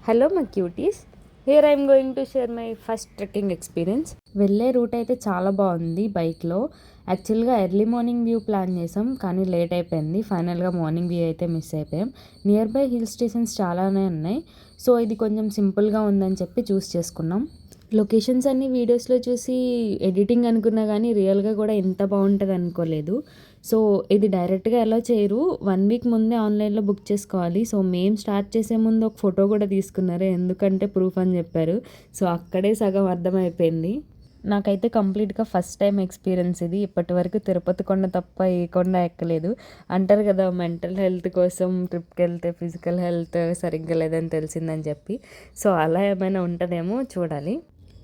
Hello మా cuties, here I'm going to share my first trekking experience. వెళ్ళే route అయితే చాలా బాగుంది బైక్లో. యాక్చువల్గా ఎర్లీ మార్నింగ్ వ్యూ ప్లాన్ చేసాం, కానీ లేట్ అయిపోయింది. ఫైనల్గా మార్నింగ్ వ్యూ అయితే మిస్ అయిపోయాం. నియర్ బై హిల్ స్టేషన్స్ చాలానే ఉన్నాయి, సో ఇది కొంచెం సింపుల్గా ఉందని చెప్పి చూస్ చేసుకున్నాం. లొకేషన్స్ అన్ని వీడియోస్లో చూసి ఎడిటింగ్ అనుకున్నా కానీ రియల్గా కూడా ఎంత బాగుంటుంది అనుకోలేదు. సో ఇది డైరెక్ట్గా ఎలా చేయరు, 1 వీక్ ముందే ఆన్లైన్లో బుక్ చేసుకోవాలి. సో మేము స్టార్ట్ చేసే ముందు ఒక ఫోటో కూడా తీసుకున్నారు, ఎందుకంటే ప్రూఫ్ అని చెప్పారు. సో అక్కడే సగం అర్థమైపోయింది. నాకైతే కంప్లీట్గా ఫస్ట్ టైం ఎక్స్పీరియన్స్ ఇది. ఇప్పటి వరకు తిరుపతి కొండ తప్ప ఏ కొండ ఎక్కలేదు. అంటారు కదా, మెంటల్ హెల్త్ కోసం ట్రిప్కి వెళ్తే ఫిజికల్ హెల్త్ సరిగ్గా లేదని తెలిసిందని చెప్పి. సో అలా ఏమైనా ఉంటుందేమో చూడాలి.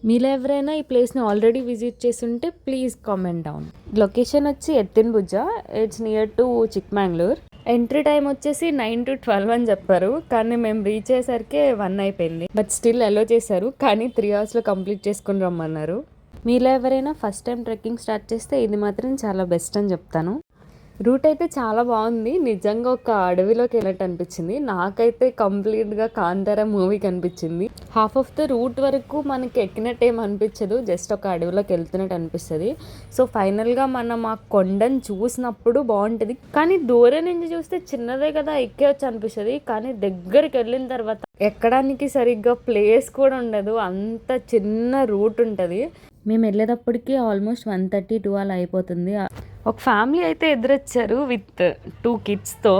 మీలో ఎవరైనా ఈ ప్లేస్ని ఆల్రెడీ విజిట్ చేస్తుంటే ప్లీజ్ కామెంట్ డౌన్. లొకేషన్ వచ్చి ఎత్తిన్బుజ్జ, it's near to Chikmagalur. Entry time వచ్చేసి 9 to 12 అని చెప్పారు, కానీ మేము రీచ్ అయ్యేసరికి 1 అయిపోయింది. బట్ స్టిల్ అలో చేశారు, కానీ 3 hours కంప్లీట్ చేసుకుని రమ్మన్నారు. మీలో ఎవరైనా ఫస్ట్ టైం ట్రెక్కింగ్ స్టార్ట్ చేస్తే ఇది మాత్రం చాలా బెస్ట్ అని చెప్తాను. రూట్ అయితే చాలా బాగుంది, నిజంగా ఒక అడవిలోకి వెళ్ళినట్టు అనిపించింది. నాకైతే కంప్లీట్గా కాంతారా మూవీ కనిపించింది. హాఫ్ ఆఫ్ ద రూట్ వరకు మనకి ఎక్కినట్టు ఏం అనిపించదు, జస్ట్ ఒక అడవిలోకి వెళ్తున్నట్టు అనిపిస్తుంది. సో ఫైనల్గా మనం ఆ కొండను చూసినప్పుడు బాగుంటుంది, కానీ దూరం నుంచి చూస్తే చిన్నదే కదా ఎక్కేవచ్చు అనిపిస్తుంది. కానీ దగ్గరికి వెళ్ళిన తర్వాత ఎక్కడానికి సరిగ్గా ప్లేస్ కూడా ఉండదు, అంత చిన్న రూట్ ఉంటుంది. మేము వెళ్ళేటప్పటికి ఆల్మోస్ట్ 1:30 అలా అయిపోతుంది. ఒక ఫ్యామిలీ అయితే ఎదురొచ్చారు విత్ 2 kidsతో.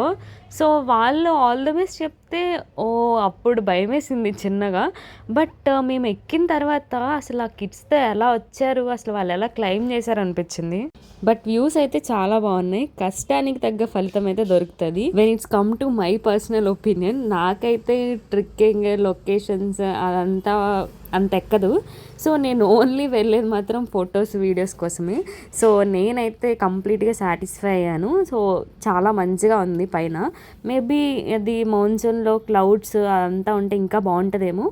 సో వాళ్ళు ఆల్ ద బెస్ట్ చెప్తే అప్పుడు భయం వేసింది చిన్నగా. బట్ మేము ఎక్కిన తర్వాత అసలు ఆ కిడ్స్తో ఎలా వచ్చారు, అసలు వాళ్ళు ఎలా క్లైమ్ చేశారు అనిపించింది. బట్ వ్యూస్ అయితే చాలా బాగున్నాయి, కష్టానికి తగ్గ ఫలితం అయితే దొరుకుతుంది. When it's come to my personal opinion, నాకైతే ట్రెక్కింగ్ లొకేషన్స్ అదంతా అంత ఎక్కదు. సో నేను ఓన్లీ వెళ్ళేది మాత్రం ఫొటోస్ వీడియోస్ కోసమే. సో నేనైతే కంప్లీట్గా సాటిస్ఫై అయ్యాను. సో చాలా మంచిగా ఉంది పైన. మేబీ అది మాన్సూన్లో క్లౌడ్స్ అదంతా ఉంటే ఇంకా బాగుంటుందేమో,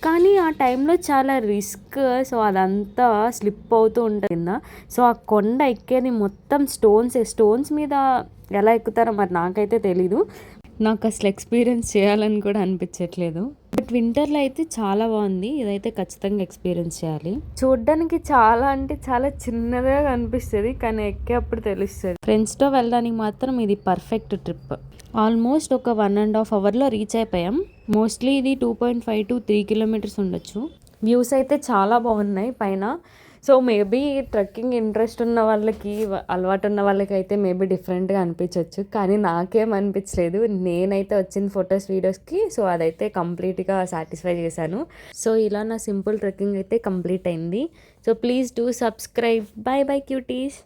కానీ ఆ టైంలో చాలా రిస్క్. సో అదంతా స్లిప్ అవుతూ ఉంటుంది. సో ఆ కొండ ఎక్కేది మొత్తం స్టోన్స్ మీద ఎలా ఎక్కుతారో మరి నాకైతే తెలీదు. నాకు అసలు ఎక్స్పీరియన్స్ చేయాలని కూడా అనిపించట్లేదు. బట్ వింటర్లో అయితే చాలా బాగుంది, ఇదైతే ఖచ్చితంగా ఎక్స్పీరియన్స్ చేయాలి. చూడడానికి చాలా అంటే చాలా చిన్నదిగా కనిపిస్తుంది, కానీ ఎక్కేప్పుడు తెలుస్తుంది. ఫ్రెండ్స్తో వెళ్ళడానికి మాత్రం ఇది పర్ఫెక్ట్ ట్రిప్. ఆల్మోస్ట్ ఒక 1.5 hourలో రీచ్ అయిపోయాం. మోస్ట్లీ ఇది 2.5 to 3 kilometers ఉండొచ్చు. వ్యూస్ అయితే చాలా బాగున్నాయి పైన. సో మేబీ ట్రెక్కింగ్ ఇంట్రెస్ట్ ఉన్న వాళ్ళకి, అలవాటు ఉన్న వాళ్ళకి అయితే మేబీ డిఫరెంట్గా అనిపించవచ్చు, కానీ నాకేం అనిపించలేదు. నేనైతే వచ్చిన ఫొటోస్ వీడియోస్కి సో అదైతే కంప్లీట్గా సాటిస్ఫై చేశాను. సో ఇలా నా సింపుల్ ట్రెక్కింగ్ అయితే కంప్లీట్ అయింది. So please do subscribe. By by cuties.